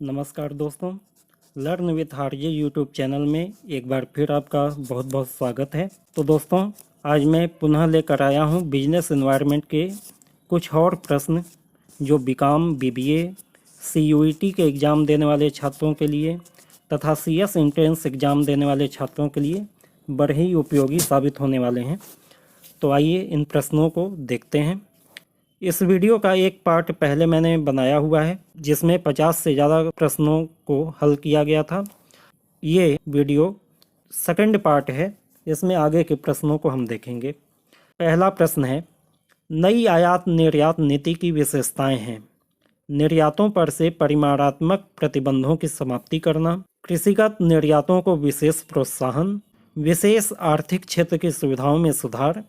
नमस्कार दोस्तों, learn with RJ YouTube channel में एक बार फिर आपका बहुत बहुत स्वागत है। तो दोस्तों, आज मैं पुनः लेकर आया हूँ बिजनेस एनवायरनमेंट के कुछ और प्रश्न जो बीकॉम, बीबीए, सीयूईटी के एग्ज़ाम देने वाले छात्रों के लिए तथा सीएस एंट्रेंस एग्ज़ाम देने वाले छात्रों के लिए बड़े ही उपयोगी साबित होने वाले हैं। तो आइए इन प्रश्नों को देखते हैं। इस वीडियो का एक पार्ट पहले मैंने बनाया हुआ है जिसमें 50 से ज़्यादा प्रश्नों को हल किया गया था। ये वीडियो सेकंड पार्ट है, इसमें आगे के प्रश्नों को हम देखेंगे। पहला प्रश्न है, नई आयात निर्यात नीति की विशेषताएं हैं। निर्यातों पर से परिमाणात्मक प्रतिबंधों की समाप्ति करना, कृषिगत निर्यातों को विशेष प्रोत्साहन, विशेष आर्थिक क्षेत्र की सुविधाओं में सुधार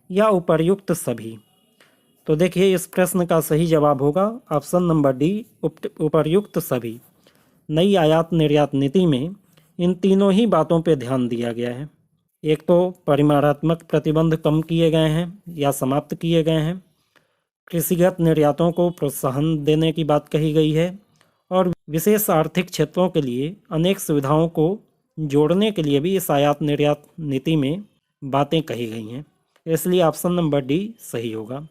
या उपर्युक्त सभी। तो देखिए, इस प्रश्न का सही जवाब होगा ऑप्शन नंबर डी, उपर्युक्त सभी। नई आयात निर्यात नीति में इन तीनों ही बातों पर ध्यान दिया गया है। एक तो परिमाणात्मक प्रतिबंध कम किए गए हैं या समाप्त किए गए हैं, कृषिगत निर्यातों को प्रोत्साहन देने की बात कही गई है और विशेष आर्थिक क्षेत्रों के लिए अनेक सुविधाओं को जोड़ने के लिए भी इस आयात निर्यात नीति में बातें कही गई हैं। इसलिए ऑप्शन नंबर डी सही होगा।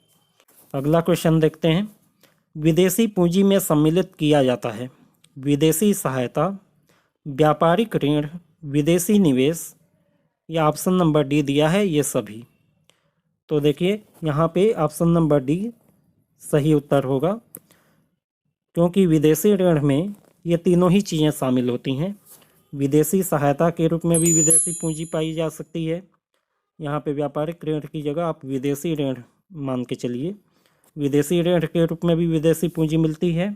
अगला क्वेश्चन देखते हैं। विदेशी पूंजी में सम्मिलित किया जाता है विदेशी सहायता, व्यापारिक ऋण, विदेशी निवेश या ऑप्शन नंबर डी दिया है ये सभी। तो देखिए, यहाँ पे ऑप्शन नंबर डी सही उत्तर होगा, क्योंकि विदेशी ऋण में ये तीनों ही चीज़ें शामिल होती हैं। विदेशी सहायता के रूप में भी विदेशी पूंजी पाई जा सकती है। यहाँ पे व्यापारिक ऋण की जगह आप विदेशी ऋण मान के चलिए। विदेशी ऋण के रूप में भी विदेशी पूंजी मिलती है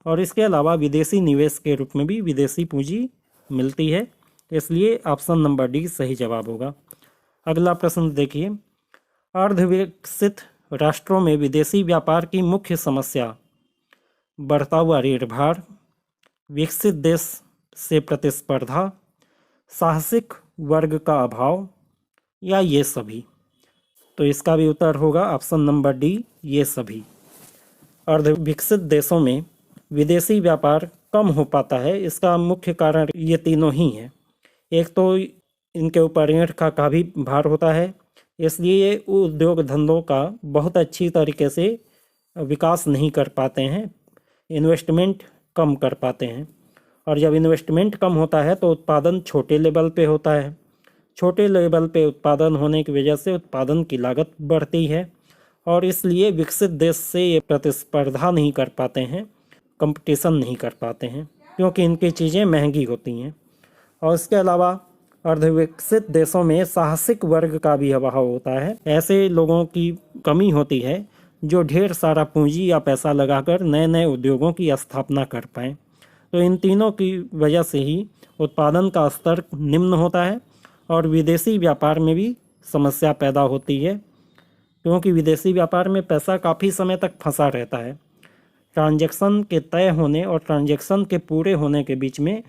और इसके अलावा विदेशी निवेश के रूप में भी विदेशी पूंजी मिलती है। इसलिए ऑप्शन नंबर डी सही जवाब होगा। अगला प्रश्न देखिए। अर्धविकसित राष्ट्रों में विदेशी व्यापार की मुख्य समस्या बढ़ता हुआ ऋण भार, विकसित देश से प्रतिस्पर्धा, साहसिक वर्ग का अभाव या ये सभी। तो इसका भी उत्तर होगा ऑप्शन नंबर डी, ये सभी। अर्धविकसित देशों में विदेशी व्यापार कम हो पाता है, इसका मुख्य कारण ये तीनों ही हैं। एक तो इनके ऊपर ऋण का काफ़ी भार होता है, इसलिए ये उद्योग धंधों का बहुत अच्छी तरीके से विकास नहीं कर पाते हैं, इन्वेस्टमेंट कम कर पाते हैं। और जब इन्वेस्टमेंट कम होता है तो उत्पादन छोटे लेवल पे होता है। छोटे लेवल पे उत्पादन होने की वजह से उत्पादन की लागत बढ़ती है और इसलिए विकसित देश से ये प्रतिस्पर्धा नहीं कर पाते हैं, कंपटीशन नहीं कर पाते हैं, क्योंकि इनकी चीज़ें महंगी होती हैं। और इसके अलावा अर्धविकसित देशों में साहसिक वर्ग का भी अभाव होता है। ऐसे लोगों की कमी होती है जो ढेर सारा पूंजी या पैसा लगाकर नए नए उद्योगों की स्थापना कर पाएँ। तो इन तीनों की वजह से ही उत्पादन का स्तर निम्न होता है और विदेशी व्यापार में भी समस्या पैदा होती है, क्योंकि विदेशी व्यापार में पैसा काफ़ी समय तक फंसा रहता है। ट्रांजैक्शन के तय होने और ट्रांजैक्शन के पूरे होने के बीच में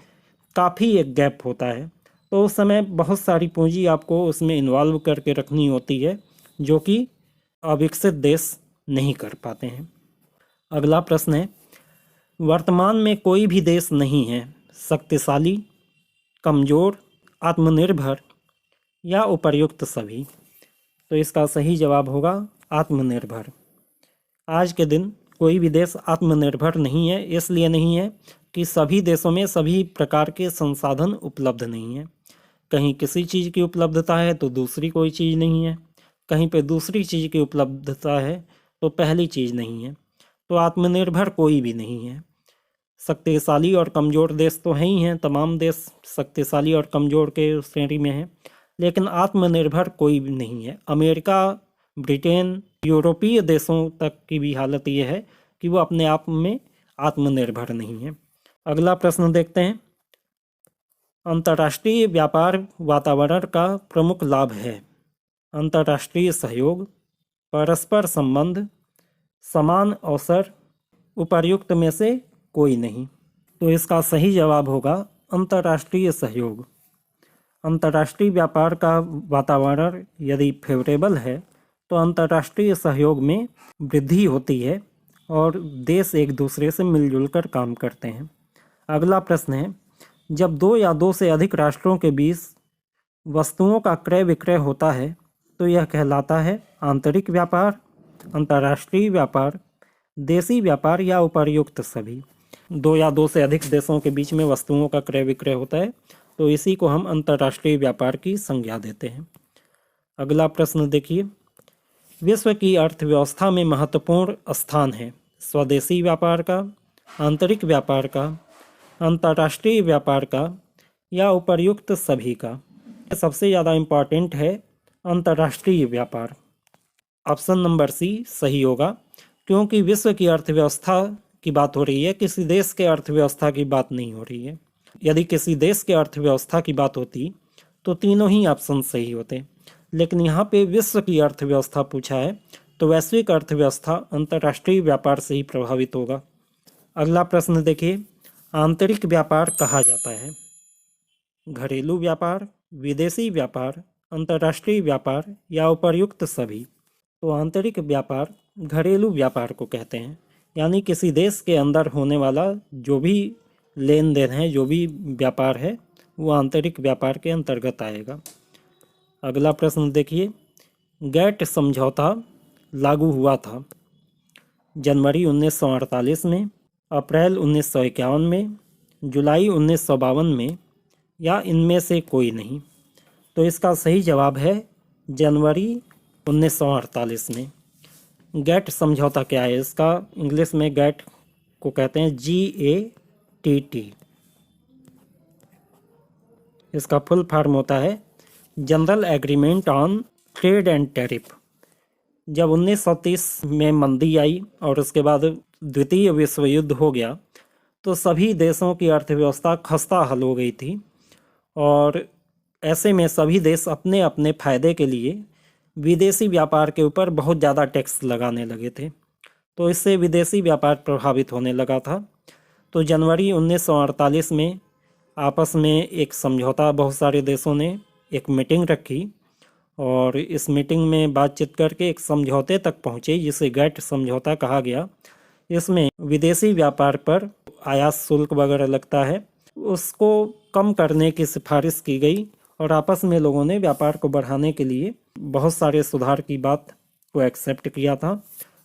काफ़ी एक गैप होता है, तो उस समय बहुत सारी पूंजी आपको उसमें इन्वॉल्व करके रखनी होती है, जो कि अविकसित देश नहीं कर पाते हैं। अगला प्रश्न है, वर्तमान में कोई भी देश नहीं है शक्तिशाली, कमज़ोर, आत्मनिर्भर या उपर्युक्त सभी। तो इसका सही जवाब होगा आत्मनिर्भर। आज के दिन कोई भी देश आत्मनिर्भर नहीं है, इसलिए नहीं है कि सभी देशों में सभी प्रकार के संसाधन उपलब्ध नहीं हैं। कहीं किसी चीज़ की उपलब्धता है तो दूसरी कोई चीज़ नहीं है, कहीं पे दूसरी चीज़ की उपलब्धता है तो पहली चीज़ नहीं है। तो आत्मनिर्भर कोई भी नहीं है। शक्तिशाली और कमज़ोर देश तो हैं ही हैं, तमाम देश शक्तिशाली और कमज़ोर के श्रेणी में हैं, लेकिन आत्मनिर्भर कोई भी नहीं है। अमेरिका, ब्रिटेन, यूरोपीय देशों तक की भी हालत ये है कि वो अपने आप में आत्मनिर्भर नहीं है। अगला प्रश्न देखते हैं। अंतर्राष्ट्रीय व्यापार वातावरण का प्रमुख लाभ है अंतर्राष्ट्रीय सहयोग, परस्पर संबंध, समान अवसर, उपर्युक्त में से कोई नहीं। तो इसका सही जवाब होगा अंतर्राष्ट्रीय सहयोग। अंतर्राष्ट्रीय व्यापार का वातावरण यदि फेवरेबल है तो अंतर्राष्ट्रीय सहयोग में वृद्धि होती है और देश एक दूसरे से मिलजुल कर काम करते हैं। अगला प्रश्न है, जब दो या दो से अधिक राष्ट्रों के बीच वस्तुओं का क्रय विक्रय होता है तो यह कहलाता है आंतरिक व्यापार, अंतर्राष्ट्रीय व्यापार, देशी व्यापार या उपर्युक्त सभी। दो या दो से अधिक देशों के बीच में वस्तुओं का क्रय विक्रय होता है तो इसी को हम अंतर्राष्ट्रीय व्यापार की संज्ञा देते हैं। अगला प्रश्न देखिए, विश्व की अर्थव्यवस्था में महत्वपूर्ण स्थान है स्वदेशी व्यापार का, आंतरिक व्यापार का, अंतर्राष्ट्रीय व्यापार का या उपर्युक्त सभी का। सबसे ज़्यादा इम्पॉर्टेंट है अंतर्राष्ट्रीय व्यापार। ऑप्शन नंबर सी सही होगा, क्योंकि विश्व की अर्थव्यवस्था की बात हो रही है, किसी देश के अर्थव्यवस्था की बात नहीं हो रही है। यदि किसी देश के अर्थव्यवस्था की बात होती तो तीनों ही ऑप्शन सही होते, लेकिन यहाँ पे विश्व की अर्थव्यवस्था पूछा है तो वैश्विक अर्थव्यवस्था अंतर्राष्ट्रीय व्यापार से ही प्रभावित होगा। अगला प्रश्न देखिए, आंतरिक व्यापार कहा जाता है घरेलू व्यापार, विदेशी व्यापार, अंतर्राष्ट्रीय व्यापार या उपर्युक्त सभी। तो आंतरिक व्यापार घरेलू व्यापार को कहते हैं, यानी किसी देश के अंदर होने वाला जो भी लेन देन है, जो भी व्यापार है, वो आंतरिक व्यापार के अंतर्गत आएगा। अगला प्रश्न देखिए, गैट समझौता लागू हुआ था जनवरी 1948 में, अप्रैल 1951 में, जुलाई 1952 में या इनमें से कोई नहीं। तो इसका सही जवाब है जनवरी 1948 में। गैट समझौता क्या है? इसका इंग्लिश में गैट को कहते हैं GATT। इसका फुल फॉर्म होता है general agreement on trade and tariff. जब 1930 में मंदी आई और उसके बाद द्वितीय विश्व युद्ध हो गया तो सभी देशों की अर्थव्यवस्था खस्ता हाल हो गई थी और ऐसे में सभी देश अपने अपने फ़ायदे के लिए विदेशी व्यापार के ऊपर बहुत ज़्यादा टैक्स लगाने लगे थे। तो इससे विदेशी व्यापार प्रभावित होने लगा था। तो जनवरी 1948 में आपस में एक समझौता, बहुत सारे देशों ने एक मीटिंग रखी और इस मीटिंग में बातचीत करके एक समझौते तक पहुँचे जिसे गैट समझौता कहा गया। इसमें विदेशी व्यापार पर आयात शुल्क वगैरह लगता है, उसको कम करने की सिफारिश की गई और आपस में लोगों ने व्यापार को बढ़ाने के लिए बहुत सारे सुधार की बात को एक्सेप्ट किया था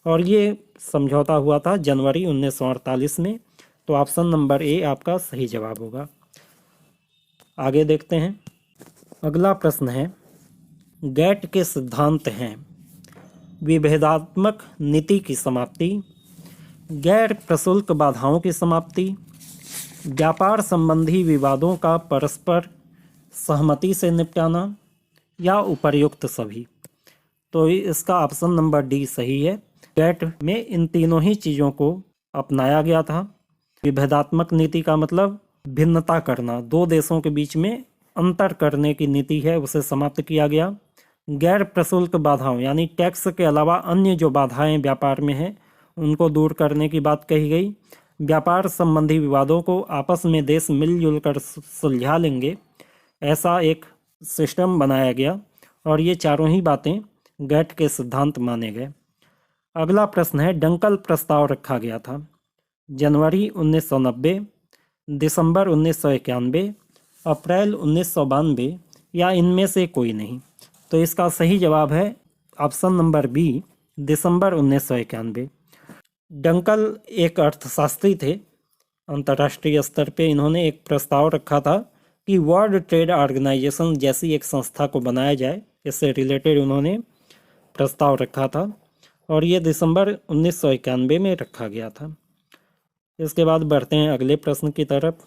और ये समझौता हुआ था जनवरी 1948 में। तो ऑप्शन नंबर ए आपका सही जवाब होगा। आगे देखते हैं। अगला प्रश्न है, गैट के सिद्धांत हैं विभेदात्मक नीति की समाप्ति, गैर प्रशुल्क बाधाओं की समाप्ति, व्यापार संबंधी विवादों का परस्पर सहमति से निपटाना या उपर्युक्त सभी। तो इसका ऑप्शन नंबर डी सही है। गैट में इन तीनों ही चीज़ों को अपनाया गया था। विभेदात्मक नीति का मतलब भिन्नता करना, दो देशों के बीच में अंतर करने की नीति है, उसे समाप्त किया गया। गैर प्रशुल्क बाधाओं यानी टैक्स के अलावा अन्य जो बाधाएं व्यापार में हैं उनको दूर करने की बात कही गई। व्यापार संबंधी विवादों को आपस में देश मिलजुल कर सुलझा लेंगे, ऐसा एक सिस्टम बनाया गया और ये चारों ही बातें गैट के सिद्धांत माने गए। अगला प्रश्न है, डंकल प्रस्ताव रखा गया था जनवरी 1990, दिसंबर 1991, अप्रैल 1992 या इनमें से कोई नहीं। तो इसका सही जवाब है ऑप्शन नंबर बी, दिसंबर 1991। डंकल एक अर्थशास्त्री थे। अंतर्राष्ट्रीय स्तर पे इन्होंने एक प्रस्ताव रखा था कि वर्ल्ड ट्रेड ऑर्गेनाइजेशन जैसी एक संस्था को बनाया जाए, इससे रिलेटेड उन्होंने प्रस्ताव रखा था और ये दिसंबर 1991 में रखा गया था। इसके बाद बढ़ते हैं अगले प्रश्न की तरफ।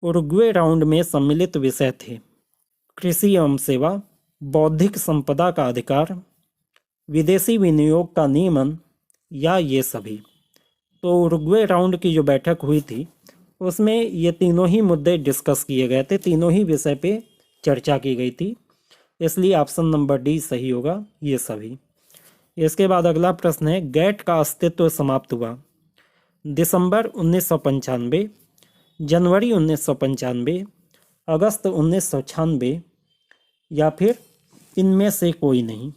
उरुग्वे राउंड में सम्मिलित विषय थे कृषि एवं सेवा, बौद्धिक संपदा का अधिकार, विदेशी विनियोग का नियमन या ये सभी। तो उरुग्वे राउंड की जो बैठक हुई थी उसमें ये तीनों ही मुद्दे डिस्कस किए गए थे, तीनों ही विषय पे चर्चा की गई थी, इसलिए ऑप्शन नंबर डी सही होगा, ये सभी। इसके बाद अगला प्रश्न है, गैट का अस्तित्व समाप्त हुआ दिसंबर 1995, जनवरी 1995, अगस्त 1996 या फिर इनमें से कोई नहीं।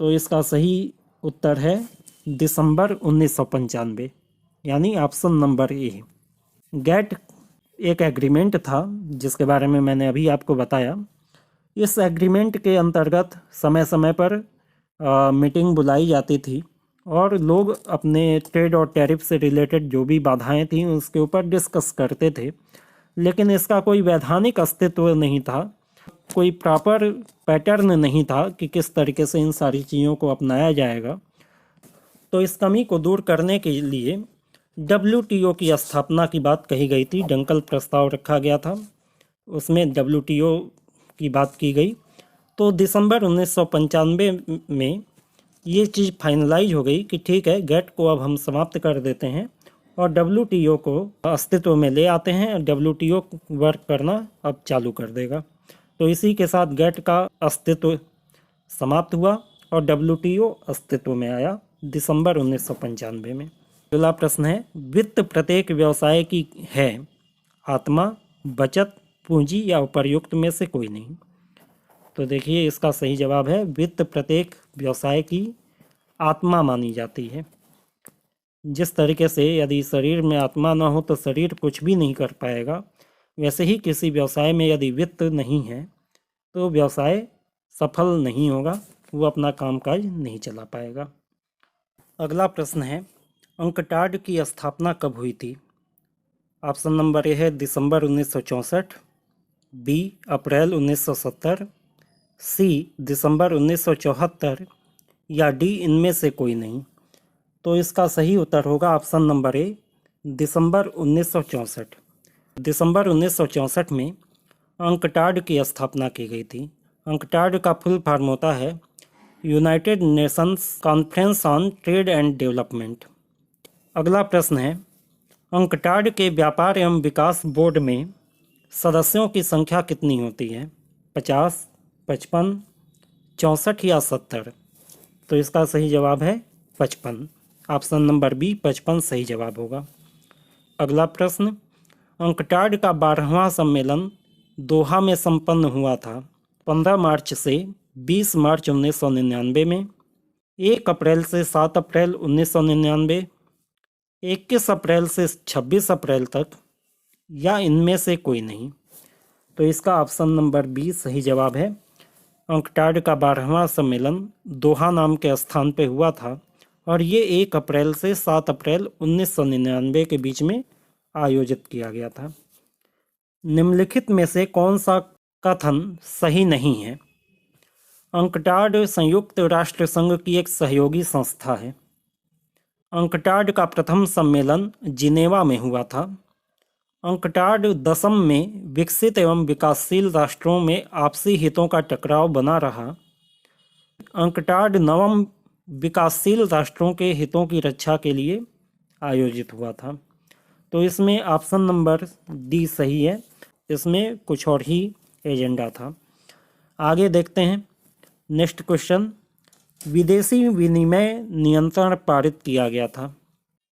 तो इसका सही उत्तर है दिसंबर 1995, यानी ऑप्शन नंबर ए। गेट एक एग्रीमेंट था जिसके बारे में मैंने अभी आपको बताया। इस एग्रीमेंट के अंतर्गत समय समय पर मीटिंग बुलाई जाती थी और लोग अपने ट्रेड और टैरिफ से रिलेटेड जो भी बाधाएं थीं उसके ऊपर डिस्कस करते थे, लेकिन इसका कोई वैधानिक अस्तित्व नहीं था, कोई प्रॉपर पैटर्न नहीं था कि किस तरीके से इन सारी चीज़ों को अपनाया जाएगा। तो इस कमी को दूर करने के लिए WTO की स्थापना की बात कही गई थी, डंकल प्रस्ताव रखा गया था, उसमें WTO की बात की गई। तो दिसंबर 1995 में ये चीज़ फाइनलाइज हो गई कि ठीक है, गेट को अब हम समाप्त कर देते हैं और WTO को अस्तित्व में ले आते हैं। WTO वर्क करना अब चालू कर देगा। तो इसी के साथ गेट का अस्तित्व समाप्त हुआ और WTO अस्तित्व में आया दिसंबर 1995 में। अगला प्रश्न है, वित्त प्रत्येक व्यवसाय की है आत्मा, बचत, पूंजी या उपर्युक्त में से कोई नहीं। तो देखिए इसका सही जवाब है वित्त प्रत्येक व्यवसाय की आत्मा मानी जाती है। जिस तरीके से यदि शरीर में आत्मा ना हो तो शरीर कुछ भी नहीं कर पाएगा, वैसे ही किसी व्यवसाय में यदि वित्त नहीं है तो व्यवसाय सफल नहीं होगा, वो अपना कामकाज नहीं चला पाएगा। अगला प्रश्न है, अंकटाड की स्थापना कब हुई थी? ऑप्शन नंबर ए है दिसंबर 1964, बी अप्रैल 1970, सी दिसंबर 1974 या डी इनमें से कोई नहीं। तो इसका सही उत्तर होगा ऑप्शन नंबर ए दिसंबर 1964। दिसंबर 1964 में अंकटाड की स्थापना की गई थी। अंकटाड का फुल फॉर्म होता है United Nations conference on trade and development. अगला प्रश्न है, अंकटाड के व्यापार एवं विकास बोर्ड में सदस्यों की संख्या कितनी होती है? 50, 55, 64 या 70? तो इसका सही जवाब है 55। ऑप्शन नंबर बी 55 सही जवाब होगा। अगला प्रश्न, अंकटाड का 12वां सम्मेलन दोहा में संपन्न हुआ था 15 मार्च से 20 मार्च 1999 में, 1 अप्रैल से 7 अप्रैल 1999, 21 अप्रैल से 26 अप्रैल तक या इनमें से कोई नहीं। तो इसका ऑप्शन नंबर बी सही जवाब है। अंकटाड का 12वां सम्मेलन दोहा नाम के स्थान पे हुआ था और ये 1 अप्रैल से 7 अप्रैल 1999 के बीच में आयोजित किया गया था। निम्नलिखित में से कौन सा कथन सही नहीं है? अंकटाड संयुक्त राष्ट्र संघ की एक सहयोगी संस्था है। अंकटाड का प्रथम सम्मेलन जिनेवा में हुआ था। अंकटाड दशम में विकसित एवं विकासशील राष्ट्रों में आपसी हितों का टकराव बना रहा। अंकटाड नवम विकासशील राष्ट्रों के हितों की रक्षा के लिए आयोजित हुआ था। तो इसमें ऑप्शन नंबर डी सही है, इसमें कुछ और ही एजेंडा था। आगे देखते हैं नेक्स्ट क्वेश्चन, विदेशी विनिमय नियंत्रण पारित किया गया था।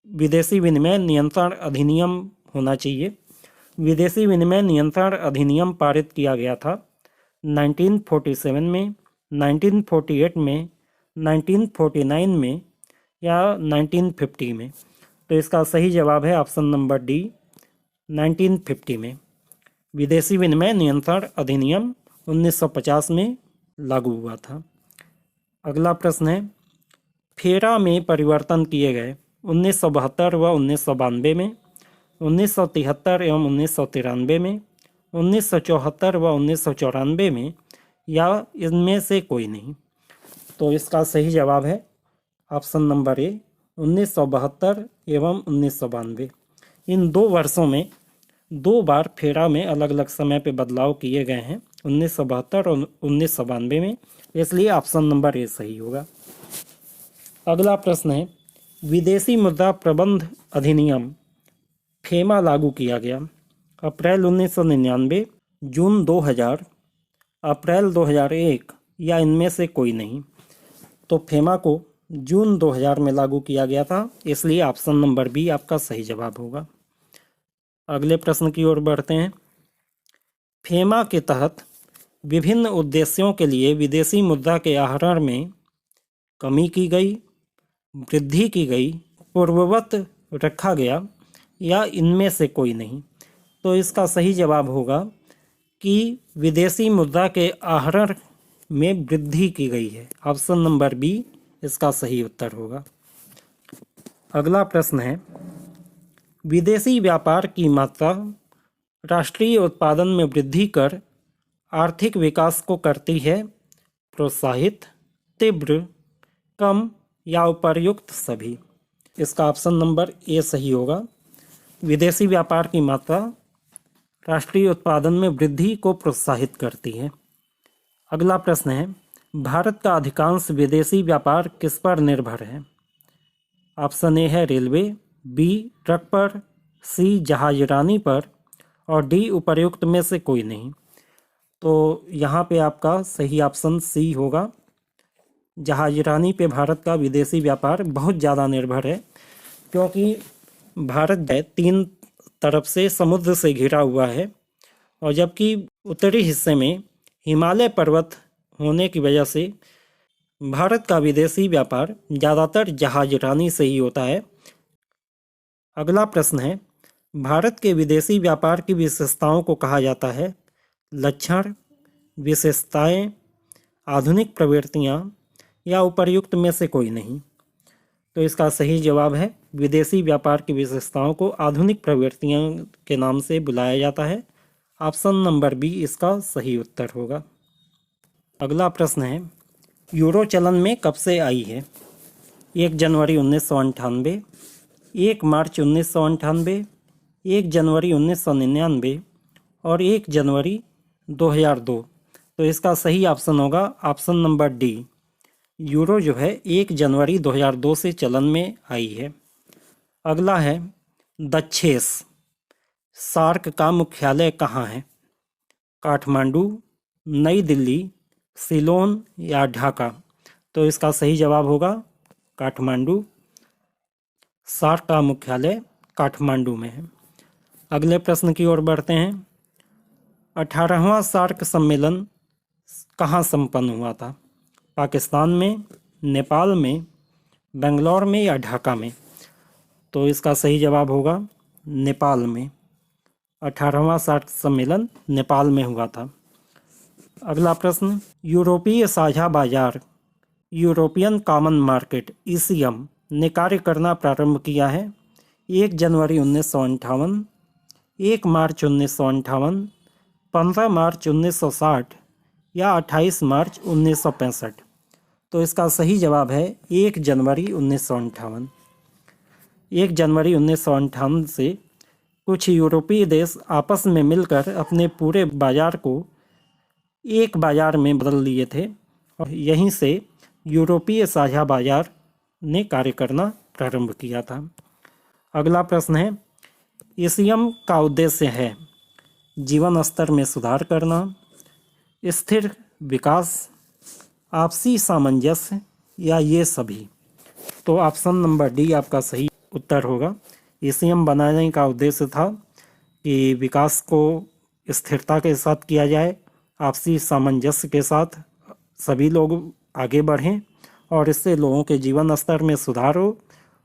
विदेशी विनिमय नियंत्रण अधिनियम होना चाहिए। विदेशी विनिमय नियंत्रण अधिनियम पारित किया गया था 1947 में, 1948 में, 1949 में या 1950 में। तो इसका सही जवाब है ऑप्शन नंबर डी 1950 में। विदेशी विनिमय नियंत्रण अधिनियम 1950 में लागू हुआ था। अगला प्रश्न है, फेरा में परिवर्तन किए गए 1972 व 1992 में, 1973 एवं 1993 में, 1974 व 1994 में या इनमें से कोई नहीं। तो इसका सही जवाब है ऑप्शन नंबर ए 1972 एवं 1992। इन 2 वर्षों में 2 बार फेरा में अलग अलग समय पे बदलाव किए गए हैं, 1972 और 1992 में, इसलिए ऑप्शन नंबर ए सही होगा। अगला प्रश्न है, विदेशी मुद्रा प्रबंध अधिनियम फेमा लागू किया गया अप्रैल 1999, जून 2000, अप्रैल 2001 या इनमें से कोई नहीं। तो फेमा को जून 2000 में लागू किया गया था, इसलिए ऑप्शन नंबर बी आपका सही जवाब होगा। अगले प्रश्न की ओर बढ़ते हैं। फेमा के तहत विभिन्न उद्देश्यों के लिए विदेशी मुद्रा के आहरण में कमी की गई, वृद्धि की गई, पूर्ववत रखा गया या इनमें से कोई नहीं। तो इसका सही जवाब होगा कि विदेशी मुद्रा के आहरण में वृद्धि की गई है। ऑप्शन नंबर बी इसका सही उत्तर होगा। अगला प्रश्न है, विदेशी व्यापार की मात्रा राष्ट्रीय उत्पादन में वृद्धि कर आर्थिक विकास को करती है प्रोत्साहित, तीव्र, कम या उपर्युक्त सभी। इसका ऑप्शन नंबर ए सही होगा। विदेशी व्यापार की मात्रा राष्ट्रीय उत्पादन में वृद्धि को प्रोत्साहित करती है। अगला प्रश्न है, भारत का अधिकांश विदेशी व्यापार किस पर निर्भर है? ऑप्शन ए है रेलवे, बी ट्रक पर, सी जहाजरानी पर और डी उपर्युक्त में से कोई नहीं। तो यहाँ पे आपका सही ऑप्शन सी होगा। जहाजरानी पे भारत का विदेशी व्यापार बहुत ज़्यादा निर्भर है, क्योंकि भारत 3 तरफ से समुद्र से घिरा हुआ है और जबकि उत्तरी हिस्से में हिमालय पर्वत होने की वजह से भारत का विदेशी व्यापार ज़्यादातर जहाजरानी से ही होता है। अगला प्रश्न है, भारत के विदेशी व्यापार की विशेषताओं को कहा जाता है लक्षण, विशेषताएं, आधुनिक प्रवृत्तियां या उपर्युक्त में से कोई नहीं। तो इसका सही जवाब है विदेशी व्यापार की विशेषताओं को आधुनिक प्रवृत्तियां के नाम से बुलाया जाता है। ऑप्शन नंबर बी इसका सही उत्तर होगा। अगला प्रश्न है, यूरो चलन में कब से आई है? 1 जनवरी 1998, 1 मार्च 1998, 1 जनवरी 1999 और 1 जनवरी 2002। तो इसका सही ऑप्शन होगा ऑप्शन नंबर डी। यूरो जो है 1 जनवरी 2002 से चलन में आई है। अगला है, दक्षेस सार्क का मुख्यालय कहाँ है? काठमांडू, नई दिल्ली, सिलोन या ढाका। तो इसका सही जवाब होगा काठमांडू। सार्क का मुख्यालय काठमांडू में है। अगले प्रश्न की ओर बढ़ते हैं, 18वां सार्क सम्मेलन कहाँ संपन्न हुआ था? पाकिस्तान में, नेपाल में, बेंगलोर में या ढाका में? तो इसका सही जवाब होगा नेपाल में। 18वां सार्क सम्मेलन नेपाल में हुआ था। अगला प्रश्न, यूरोपीय साझा बाजार यूरोपियन कॉमन मार्केट ECM ने कार्य करना प्रारंभ किया है 1 जनवरी 1958, 1 मार्च 1958, 15 मार्च 1960 या 28 मार्च 1965। तो इसका सही जवाब है 1 जनवरी 1958। 1 जनवरी 1958 से कुछ यूरोपीय देश आपस में मिलकर अपने पूरे बाजार को एक बाजार में बदल लिए थे और यहीं से यूरोपीय साझा बाजार ने कार्य करना प्रारंभ किया था। अगला प्रश्न है, ECM का उद्देश्य है जीवन स्तर में सुधार करना, स्थिर विकास, आपसी सामंजस्य या ये सभी। तो ऑप्शन नंबर डी आपका सही उत्तर होगा। ECM बनाने का उद्देश्य था कि विकास को स्थिरता के साथ किया जाए, आपसी सामंजस्य के साथ सभी लोग आगे बढ़ें और इससे लोगों के जीवन स्तर में सुधार हो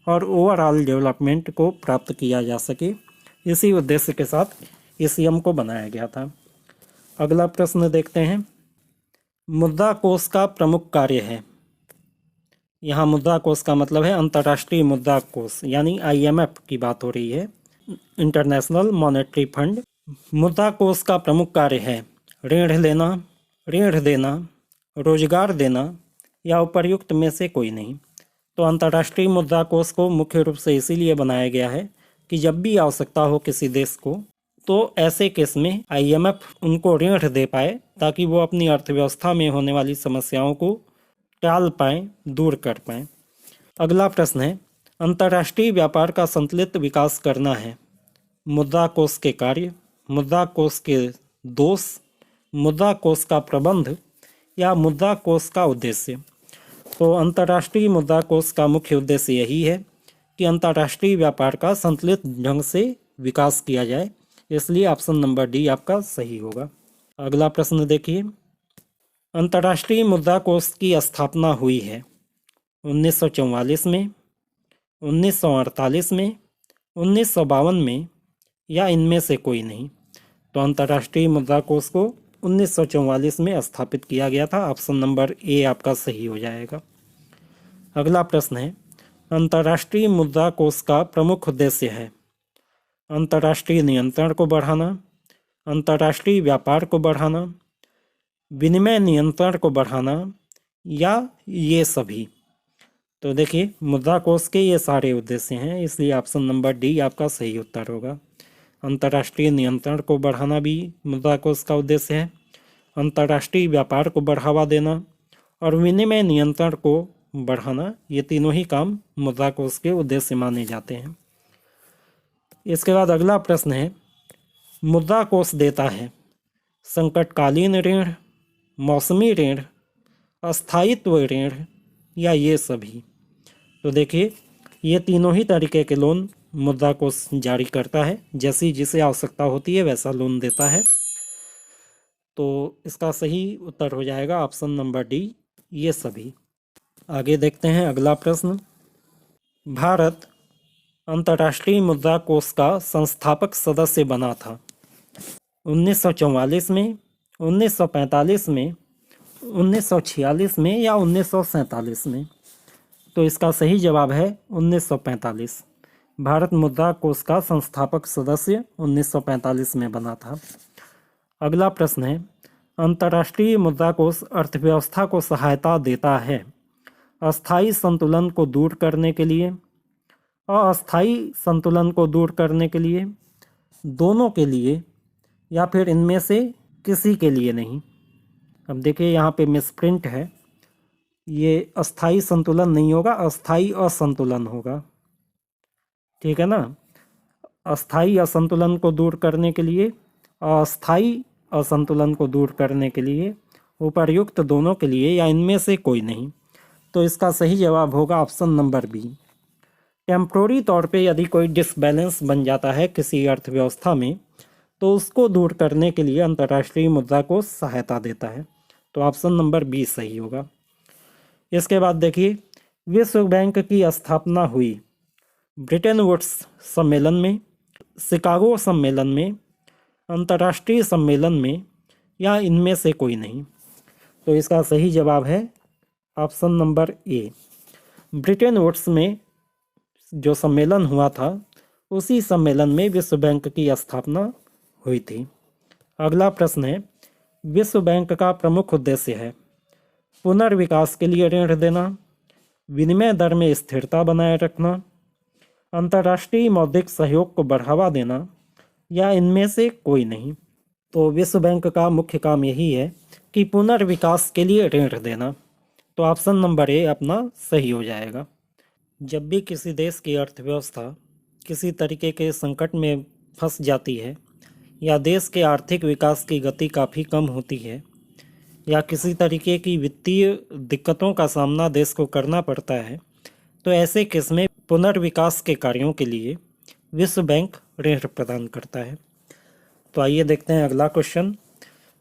और ओवरऑल डेवलपमेंट को प्राप्त किया जा सके। इसी उद्देश्य के साथ ECM को बनाया गया था। अगला प्रश्न देखते हैं, मुद्रा कोष का प्रमुख कार्य है। यहाँ मुद्रा कोष का मतलब है अंतर्राष्ट्रीय मुद्रा कोष यानी IMF की बात हो रही है, इंटरनेशनल मॉनेटरी फंड। मुद्रा कोष का प्रमुख कार्य है ऋण लेना, ऋण देना, रोजगार देना या उपर्युक्त में से कोई नहीं। तो अंतर्राष्ट्रीय मुद्रा कोष को मुख्य रूप से इसीलिए बनाया गया है कि जब भी आवश्यकता हो किसी देश को तो ऐसे केस में IMF उनको ऋण दे पाए ताकि वो अपनी अर्थव्यवस्था में होने वाली समस्याओं को टाल पाएँ, दूर कर पाएँ। अगला प्रश्न है, अंतर्राष्ट्रीय व्यापार का संतुलित विकास करना है। मुद्रा कोष के कार्य, मुद्रा कोष के दोष, मुद्रा कोष का प्रबंध या मुद्रा कोष का उद्देश्य। तो अंतर्राष्ट्रीय मुद्रा कोष का मुख्य उद्देश्य यही है कि अंतर्राष्ट्रीय व्यापार का संतुलित ढंग से विकास किया जाए, इसलिए ऑप्शन नंबर डी आपका सही होगा। अगला प्रश्न देखिए, अंतर्राष्ट्रीय मुद्रा कोष की स्थापना हुई है 1944 में, 1948 में, 1952 में या इनमें से कोई नहीं। तो अंतर्राष्ट्रीय मुद्रा कोष को 1944 में स्थापित किया गया था। ऑप्शन नंबर ए आपका सही हो जाएगा। अगला प्रश्न है, अंतर्राष्ट्रीय मुद्रा कोष का प्रमुख उद्देश्य है अंतर्राष्ट्रीय नियंत्रण को बढ़ाना, अंतर्राष्ट्रीय व्यापार को बढ़ाना, विनिमय नियंत्रण को बढ़ाना या ये सभी। तो देखिए, मुद्रा कोष के ये सारे उद्देश्य हैं, इसलिए ऑप्शन नंबर डी आपका सही उत्तर होगा। अंतर्राष्ट्रीय नियंत्रण को बढ़ाना भी मुद्रा कोष का उद्देश्य है, अंतर्राष्ट्रीय व्यापार को बढ़ावा देना और विनिमय नियंत्रण को बढ़ाना, ये तीनों ही काम मुद्रा कोष के उद्देश्य माने जाते हैं। इसके बाद अगला प्रश्न है, मुद्रा कोष देता है संकटकालीन ऋण, मौसमी ऋण, अस्थायित्व ऋण या ये सभी। तो देखिए, ये तीनों ही तरीके के लोन मुद्रा कोष जारी करता है, जैसी जिसे आवश्यकता होती है वैसा लोन देता है। तो इसका सही उत्तर हो जाएगा ऑप्शन नंबर डी, ये सभी। आगे देखते हैं अगला प्रश्न, भारत अंतर्राष्ट्रीय मुद्रा कोष का संस्थापक सदस्य बना था 1944 में, 1945 में, 1946 में या 1947 में। तो इसका सही जवाब है 1945। भारत मुद्रा कोष का संस्थापक सदस्य 1945 में बना था। अगला प्रश्न है, अंतर्राष्ट्रीय मुद्रा कोष अर्थव्यवस्था को सहायता देता है अस्थायी संतुलन को दूर करने के लिए, अस्थायी संतुलन को दूर करने के लिए, दोनों के लिए या फिर इनमें से किसी के लिए नहीं। अब देखिए, यहाँ पे मिसप्रिंट है, ये अस्थायी संतुलन नहीं होगा, अस्थायी असंतुलन होगा, ठीक है ना। अस्थायी असंतुलन को दूर करने के लिए, अस्थायी असंतुलन को दूर करने के लिए, उपर्युक्त दोनों के लिए या इनमें से कोई नहीं। तो इसका सही जवाब होगा ऑप्शन नंबर बी। टेम्प्रोरी तौर पे यदि कोई डिसबैलेंस बन जाता है किसी अर्थव्यवस्था में, तो उसको दूर करने के लिए अंतर्राष्ट्रीय मुद्रा कोष सहायता देता है। तो ऑप्शन नंबर बी सही होगा। इसके बाद देखिए, विश्व बैंक की स्थापना हुई ब्रिटेन वुड्स सम्मेलन में, शिकागो सम्मेलन में, अंतर्राष्ट्रीय सम्मेलन में या इनमें से कोई नहीं। तो इसका सही जवाब है option number A. Bretton Woods में जो सम्मेलन हुआ था, उसी सम्मेलन में विश्व बैंक की स्थापना हुई थी। अगला प्रश्न है, विश्व बैंक का प्रमुख उद्देश्य है पुनर्विकास के लिए ऋण देना, विनिमय दर में स्थिरता बनाए रखना, अंतर्राष्ट्रीय मौद्रिक सहयोग को बढ़ावा देना या इनमें से कोई नहीं। तो विश्व बैंक का मुख्य काम यही है कि पुनर्विकास के लिए ऋण देना। तो ऑप्शन नंबर ए अपना सही हो जाएगा। जब भी किसी देश की अर्थव्यवस्था किसी तरीके के संकट में फंस जाती है या देश के आर्थिक विकास की गति काफ़ी कम होती है या किसी तरीके की वित्तीय दिक्कतों का सामना देश को करना पड़ता है, तो ऐसे केस में पुनर्विकास के कार्यों के लिए विश्व बैंक ऋण प्रदान करता है। तो आइए देखते हैं अगला क्वेश्चन।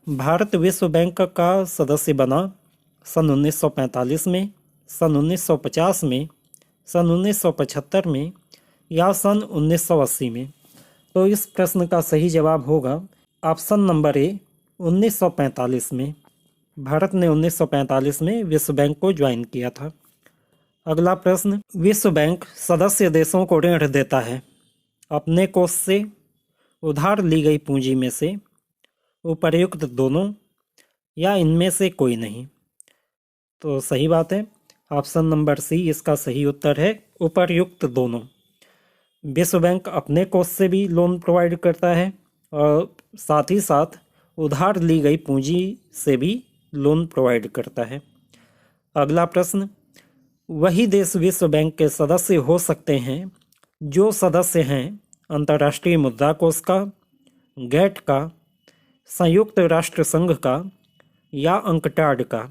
भारत विश्व बैंक का सदस्य बना सन 1945 में, सन 1950 में, सन 1975 में या सन 1980 में। तो इस प्रश्न का सही जवाब होगा ऑप्शन नंबर ए 1945 में। भारत ने 1945 में विश्व बैंक को ज्वाइन किया था। अगला प्रश्न, विश्व बैंक सदस्य देशों को ऋण देता है अपने कोष से, उधार ली गई पूंजी में से, उपर्युक्त दोनों या इनमें से कोई नहीं। तो सही बात है, ऑप्शन नंबर सी इसका सही उत्तर है, उपर्युक्त दोनों। विश्व बैंक अपने कोष से भी लोन प्रोवाइड करता है और साथ ही साथ उधार ली गई पूंजी से भी लोन प्रोवाइड करता है। अगला प्रश्न, वही देश विश्व बैंक के सदस्य हो सकते हैं जो सदस्य हैं अंतर्राष्ट्रीय मुद्रा कोष का, गैट का, संयुक्त राष्ट्र संघ का या अंकटाड का।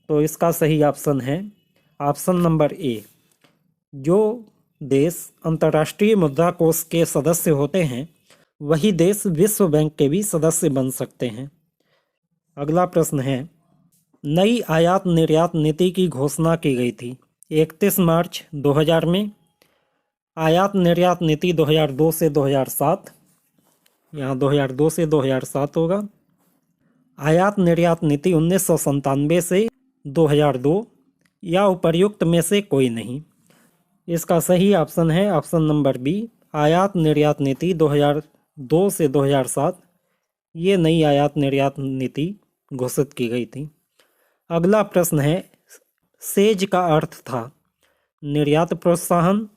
तो इसका सही ऑप्शन है ऑप्शन नंबर ए। जो देश अंतर्राष्ट्रीय मुद्रा कोष के सदस्य होते हैं वही देश विश्व बैंक के भी सदस्य बन सकते हैं। अगला प्रश्न है, नई आयात निर्यात नीति की घोषणा की गई थी 31 मार्च 2000 में, आयात निर्यात नीति 2002 से 2007, यहाँ 2002 से 2007 होगा। आयात निर्यात नीति 1997 से 2002 या उपर्युक्त में से कोई नहीं। इसका सही ऑप्शन है ऑप्शन नंबर बी, आयात निर्यात नीति 2002 से 2007। ये नई आयात निर्यात नीति घोषित की गई थी। अगला प्रश्न है, सेज का अर्थ था निर्यात प्रोत्साहन,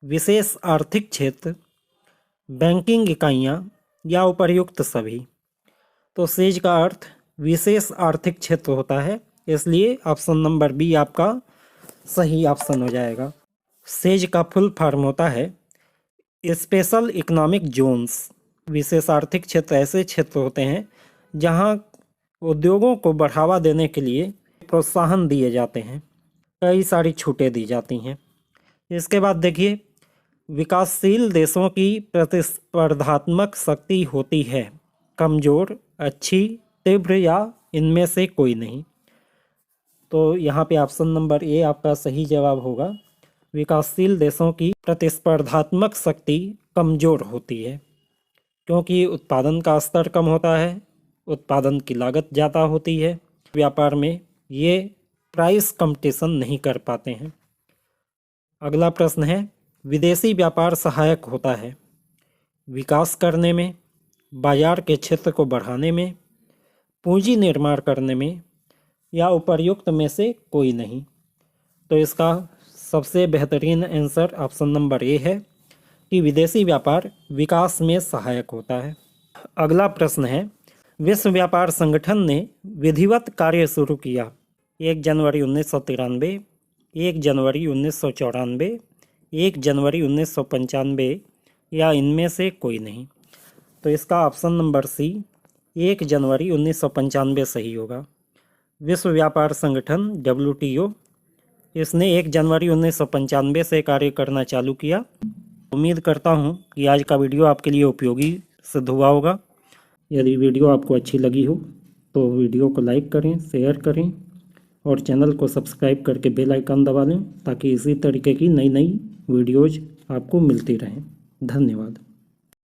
विशेष आर्थिक क्षेत्र, बैंकिंग इकाइयाँ या उपर्युक्त सभी। तो सेज का अर्थ विशेष आर्थिक क्षेत्र होता है, इसलिए ऑप्शन नंबर बी आपका सही ऑप्शन हो जाएगा। सेज का फुल फॉर्म होता है स्पेशल इकोनॉमिक जोन्स। विशेष आर्थिक क्षेत्र ऐसे क्षेत्र होते हैं जहां उद्योगों को बढ़ावा देने के लिए प्रोत्साहन दिए जाते हैं, कई सारी छूटें दी जाती हैं। इसके बाद देखिए, विकासशील देशों की प्रतिस्पर्धात्मक शक्ति होती है कमज़ोर, अच्छी, तीव्र या इनमें से कोई नहीं। तो यहाँ पे ऑप्शन नंबर ए आपका सही जवाब होगा। विकासशील देशों की प्रतिस्पर्धात्मक शक्ति कमज़ोर होती है क्योंकि उत्पादन का स्तर कम होता है, उत्पादन की लागत ज़्यादा होती है, व्यापार में ये प्राइस कंपटीशन नहीं कर पाते हैं। अगला प्रश्न है, विदेशी व्यापार सहायक होता है विकास करने में, बाजार के क्षेत्र को बढ़ाने में, पूंजी निर्माण करने में या उपर्युक्त में से कोई नहीं। तो इसका सबसे बेहतरीन आंसर ऑप्शन नंबर ए है कि विदेशी व्यापार विकास में सहायक होता है। अगला प्रश्न है, विश्व व्यापार संगठन ने विधिवत कार्य शुरू किया 1 जनवरी 1993, 1 जनवरी 1994, 1 जनवरी 1995 या इनमें से कोई नहीं। तो इसका ऑप्शन नंबर सी 1 जनवरी 1995 सही होगा। विश्व व्यापार संगठन WTO इसने 1 जनवरी 1995 से कार्य करना चालू किया। उम्मीद करता हूँ कि आज का वीडियो आपके लिए उपयोगी सिद्ध हुआ होगा। यदि वीडियो आपको अच्छी लगी हो तो वीडियो को लाइक करें, शेयर करें और चैनल को सब्सक्राइब करके बेल आइकन दबा लें ताकि इसी तरीके की नई नई वीडियोज़ आपको मिलती रहें। धन्यवाद।